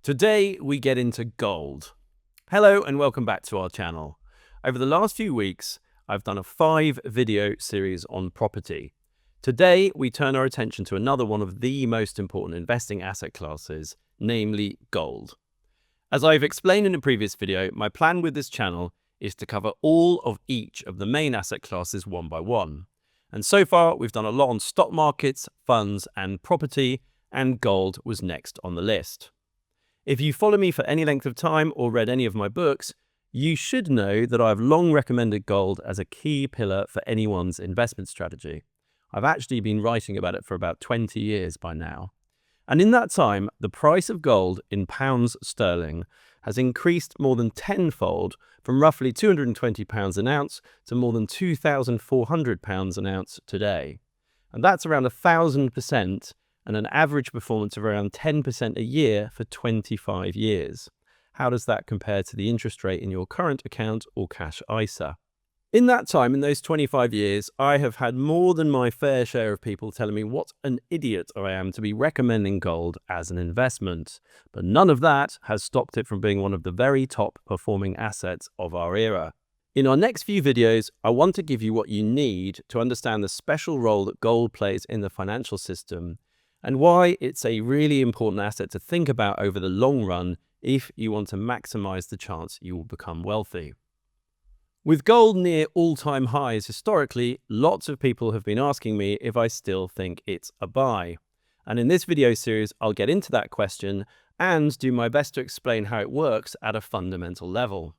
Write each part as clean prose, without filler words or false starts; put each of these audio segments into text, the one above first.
Today we get into gold. Hello and welcome back to our channel. Over the last few weeks, I've done a 5-video series on property. Today we turn our attention to another one of the most important investing asset classes, namely gold. As I've explained in a previous video, my plan with this channel is to cover all of each of the main asset classes one by one. And so far we've done a lot on stock markets, funds and property, and gold was next on the list. If you follow me for any length of time or read any of my books, you should know that I've long recommended gold as a key pillar for anyone's investment strategy. I've actually been writing about it for about 20 years by now. And in that time, the price of gold in pounds sterling has increased more than tenfold from roughly £220 an ounce to more than £2,400 an ounce today. And that's around 1,000%. And an average performance of around 10% a year for 25 years. How does that compare to the interest rate in your current account or cash ISA? In that time, in those 25 years, I have had more than my fair share of people telling me what an idiot I am to be recommending gold as an investment. But none of that has stopped it from being one of the very top performing assets of our era. In our next few videos, I want to give you what you need to understand the special role that gold plays in the financial system, and why it's a really important asset to think about over the long run if you want to maximize the chance you will become wealthy. With gold near all-time highs historically, lots of people have been asking me if I still think it's a buy. And in this video series, I'll get into that question and do my best to explain how it works at a fundamental level.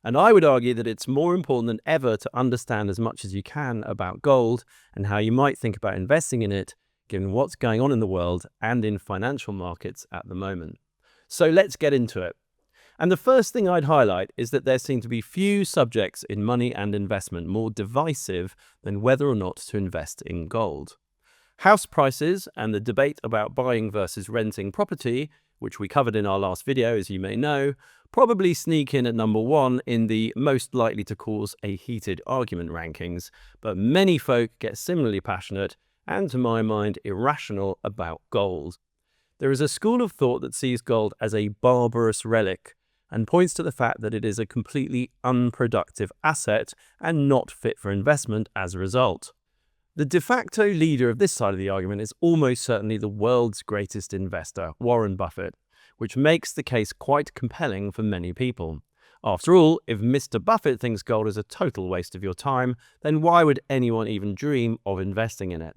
And I would argue that it's more important than ever to understand as much as you can about gold and how you might think about investing in it, given what's going on in the world and in financial markets at the moment. So let's get into it. And the first thing I'd highlight is that there seem to be few subjects in money and investment more divisive than whether or not to invest in gold. House prices and the debate about buying versus renting property, which we covered in our last video, as you may know, probably sneak in at number 1 in the most likely to cause a heated argument rankings, but many folk get similarly passionate and, to my mind, irrational about gold. There is a school of thought that sees gold as a barbarous relic and points to the fact that it is a completely unproductive asset and not fit for investment as a result. The de facto leader of this side of the argument is almost certainly the world's greatest investor, Warren Buffett, which makes the case quite compelling for many people. After all, if Mr. Buffett thinks gold is a total waste of your time, then why would anyone even dream of investing in it?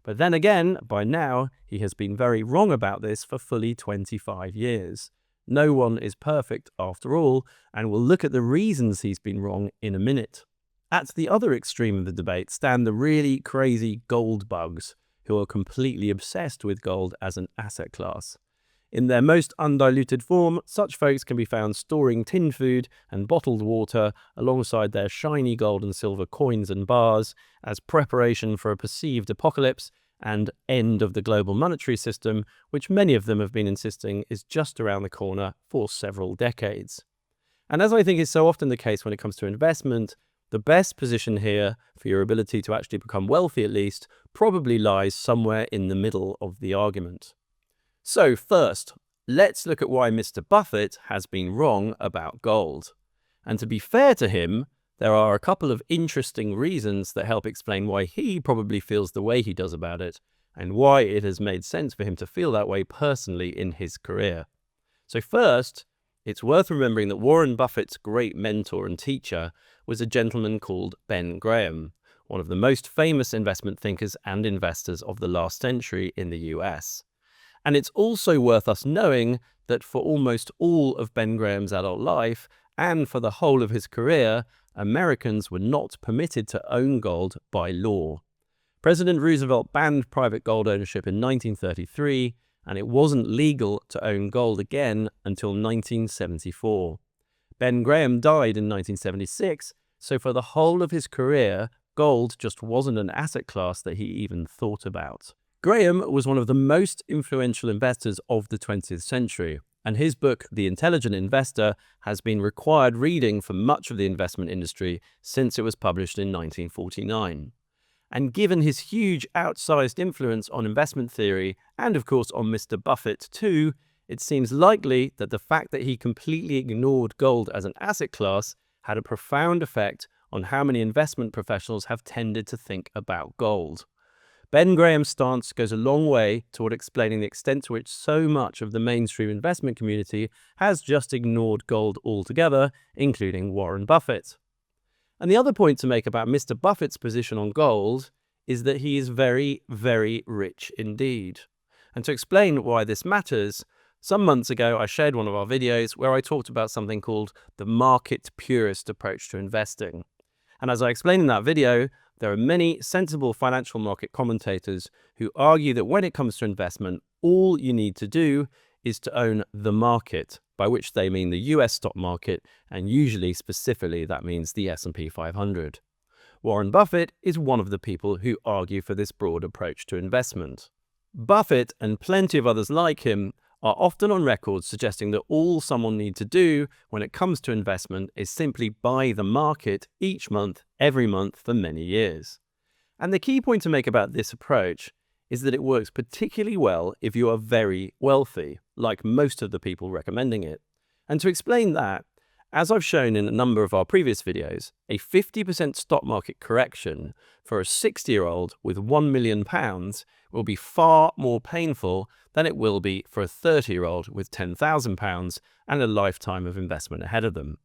But then again, by now, he has been very wrong about this for fully 25 years. No one is perfect after all, and we'll look at the reasons he's been wrong in a minute. At the other extreme of the debate stand the really crazy gold bugs, who are completely obsessed with gold as an asset class. In their most undiluted form, such folks can be found storing tin food and bottled water alongside their shiny gold and silver coins and bars as preparation for a perceived apocalypse and end of the global monetary system, which many of them have been insisting is just around the corner for several decades. And as I think is so often the case when it comes to investment, the best position here for your ability to actually become wealthy at least probably lies somewhere in the middle of the argument. So first, let's look at why Mr. Buffett has been wrong about gold. And to be fair to him, there are a couple of interesting reasons that help explain why he probably feels the way he does about it, and why it has made sense for him to feel that way personally in his career. So first, it's worth remembering that Warren Buffett's great mentor and teacher was a gentleman called Ben Graham, one of the most famous investment thinkers and investors of the last century in the US. And it's also worth us knowing that for almost all of Ben Graham's adult life, and for the whole of his career, Americans were not permitted to own gold by law. President Roosevelt banned private gold ownership in 1933, and it wasn't legal to own gold again until 1974. Ben Graham died in 1976, so for the whole of his career, gold just wasn't an asset class that he even thought about. Graham was one of the most influential investors of the 20th century, and his book, The Intelligent Investor, has been required reading for much of the investment industry since it was published in 1949. And given his huge outsized influence on investment theory, and of course on Mr. Buffett too, It seems likely that the fact that he completely ignored gold as an asset class had a profound effect on how many investment professionals have tended to think about gold. Ben Graham's stance goes a long way toward explaining the extent to which so much of the mainstream investment community has just ignored gold altogether, including Warren Buffett. And the other point to make about Mr. Buffett's position on gold is that he is very, very rich indeed. And to explain why this matters, some months ago I shared one of our videos where I talked about something called the market purist approach to investing. And as I explained in that video, there are many sensible financial market commentators who argue that when it comes to investment, all you need to do is to own the market, by which they mean the US stock market, and usually specifically that means the S&P 500. Warren Buffett is one of the people who argue for this broad approach to investment. Buffett and plenty of others like him are often on record suggesting that all someone needs to do when it comes to investment is simply buy the market each month, every month for many years. And the key point to make about this approach is that it works particularly well if you are very wealthy, like most of the people recommending it. And to explain that, as I've shown in a number of our previous videos, a 50% stock market correction for a 60-year-old with £1 million will be far more painful than it will be for a 30-year-old with £10,000 and a lifetime of investment ahead of them.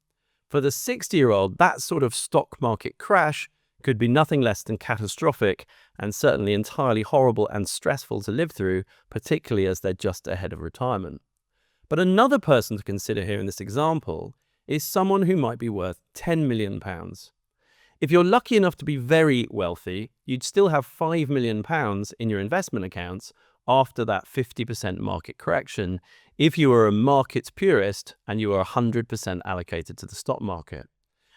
For the 60-year-old, that sort of stock market crash could be nothing less than catastrophic and certainly entirely horrible and stressful to live through, particularly as they're just ahead of retirement. But another person to consider here in this example is someone who might be worth £10 million. If you're lucky enough to be very wealthy, you'd still have £5 million in your investment accounts after that 50% market correction if you were a market purist and you were 100% allocated to the stock market.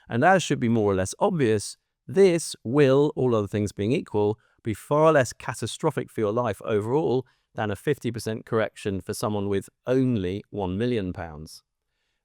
And as should be more or less obvious, this will, all other things being equal, be far less catastrophic for your life overall than a 50% correction for someone with only £1 million.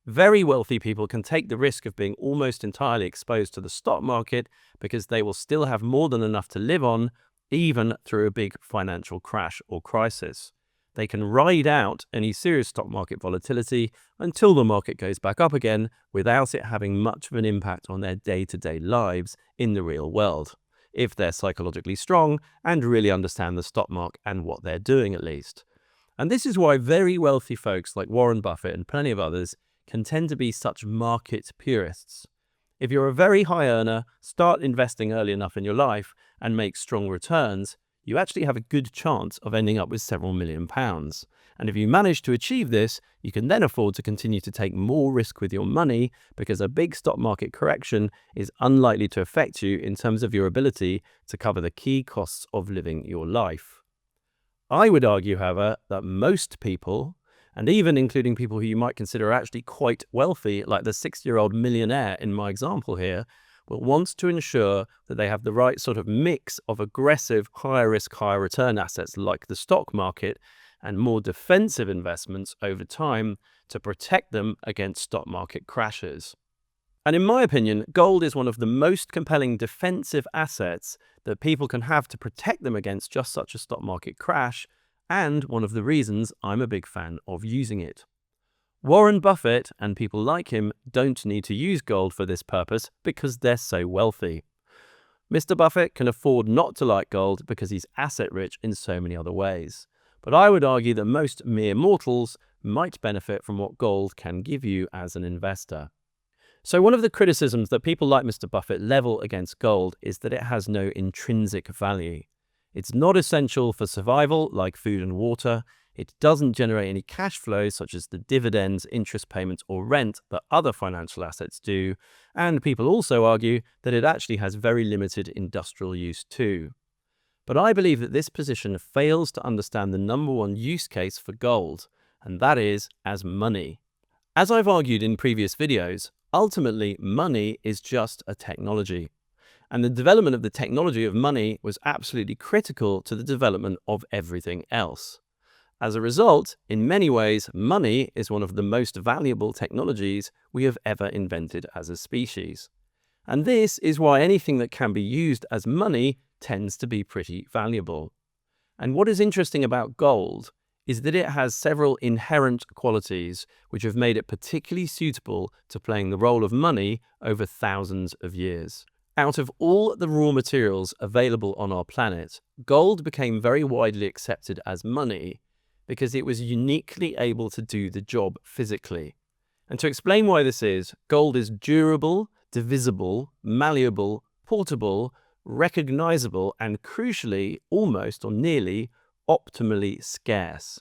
Very wealthy people can take the risk of being almost entirely exposed to the stock market because they will still have more than enough to live on, even through a big financial crash or crisis. They can ride out any serious stock market volatility until the market goes back up again without it having much of an impact on their day-to-day lives in the real world, if they're psychologically strong and really understand the stock market and what they're doing at least. And this is why very wealthy folks like Warren Buffett and plenty of others can tend to be such market purists. If you're a very high earner, start investing early enough in your life and make strong returns, you actually have a good chance of ending up with several £1 million. And if you manage to achieve this, you can then afford to continue to take more risk with your money because a big stock market correction is unlikely to affect you in terms of your ability to cover the key costs of living your life. I would argue, however, that most people, and even including people who you might consider actually quite wealthy, like the 60-year-old millionaire in my example here, will want to ensure that they have the right sort of mix of aggressive, higher risk, higher return assets like the stock market and more defensive investments over time to protect them against stock market crashes. And in my opinion, gold is one of the most compelling defensive assets that people can have to protect them against just such a stock market crash, and one of the reasons I'm a big fan of using it. Warren Buffett and people like him don't need to use gold for this purpose because they're so wealthy. Mr. Buffett can afford not to like gold because he's asset rich in so many other ways. But I would argue that most mere mortals might benefit from what gold can give you as an investor. So one of the criticisms that people like Mr. Buffett level against gold is that it has no intrinsic value. It's not essential for survival like food and water. It doesn't generate any cash flows such as the dividends, interest payments, or rent that other financial assets do. And people also argue that it actually has very limited industrial use too. But I believe that this position fails to understand the number one use case for gold, and that is as money. As I've argued in previous videos, ultimately money is just a technology. And the development of the technology of money was absolutely critical to the development of everything else. As a result, in many ways, money is one of the most valuable technologies we have ever invented as a species. And this is why anything that can be used as money tends to be pretty valuable. And what is interesting about gold is that it has several inherent qualities which have made it particularly suitable to playing the role of money over thousands of years. Out of all the raw materials available on our planet, gold became very widely accepted as money because it was uniquely able to do the job physically. And to explain why this is, gold is durable, divisible, malleable, portable, recognizable, and crucially, almost or nearly, optimally scarce.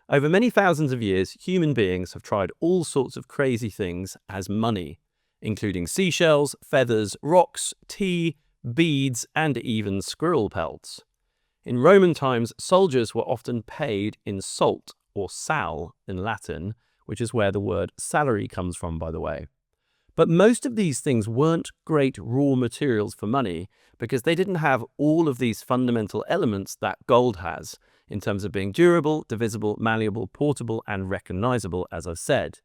Over many thousands of years, human beings have tried all sorts of crazy things as money, including seashells, feathers, rocks, tea, beads, and even squirrel pelts. In Roman times, soldiers were often paid in salt, or sal in Latin, which is where the word salary comes from, by the way. But most of these things weren't great raw materials for money because they didn't have all of these fundamental elements that gold has in terms of being durable, divisible, malleable, portable, and recognizable, as I've said.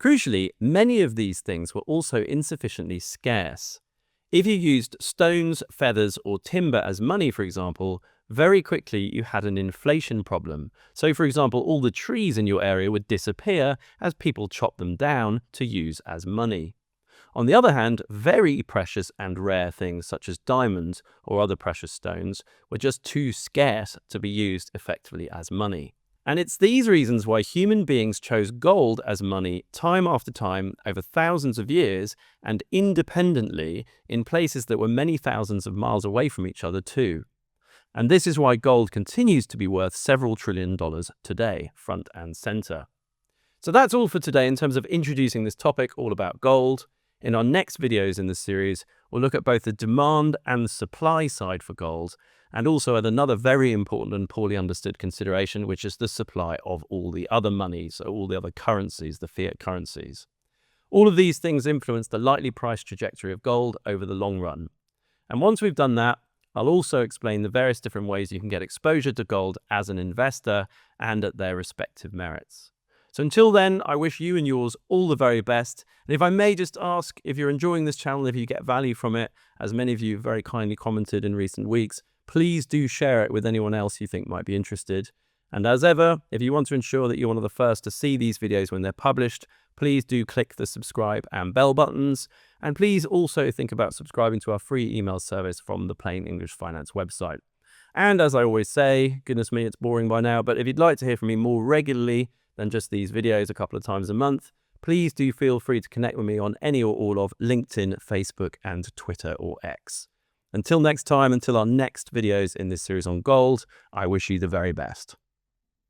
Crucially, many of these things were also insufficiently scarce. If you used stones, feathers, or timber as money, for example, very quickly you had an inflation problem. So, for example, all the trees in your area would disappear as people chopped them down to use as money. On the other hand, very precious and rare things such as diamonds or other precious stones were just too scarce to be used effectively as money. And it's these reasons why human beings chose gold as money time after time over thousands of years and independently in places that were many thousands of miles away from each other too. And this is why gold continues to be worth several $trillion today, front and center. So that's all for today in terms of introducing this topic all about gold. In our next videos in this series, we'll look at both the demand and the supply side for gold, and also at another very important and poorly understood consideration, which is the supply of all the other monies, so all the other currencies, the fiat currencies. All of these things influence the likely price trajectory of gold over the long run. And once we've done that, I'll also explain the various different ways you can get exposure to gold as an investor and at their respective merits. So until then, I wish you and yours all the very best. And if I may just ask, if you're enjoying this channel, if you get value from it, as many of you very kindly commented in recent weeks, please do share it with anyone else you think might be interested. And as ever, if you want to ensure that you're one of the first to see these videos when they're published, please do click the subscribe and bell buttons. And please also think about subscribing to our free email service from the Plain English Finance website. And as I always say, goodness me, it's boring by now, but if you'd like to hear from me more regularly than just these videos a couple of times a month, please do feel free to connect with me on any or all of LinkedIn, Facebook, and Twitter or X. Until next time, until our next videos in this series on gold, I wish you the very best.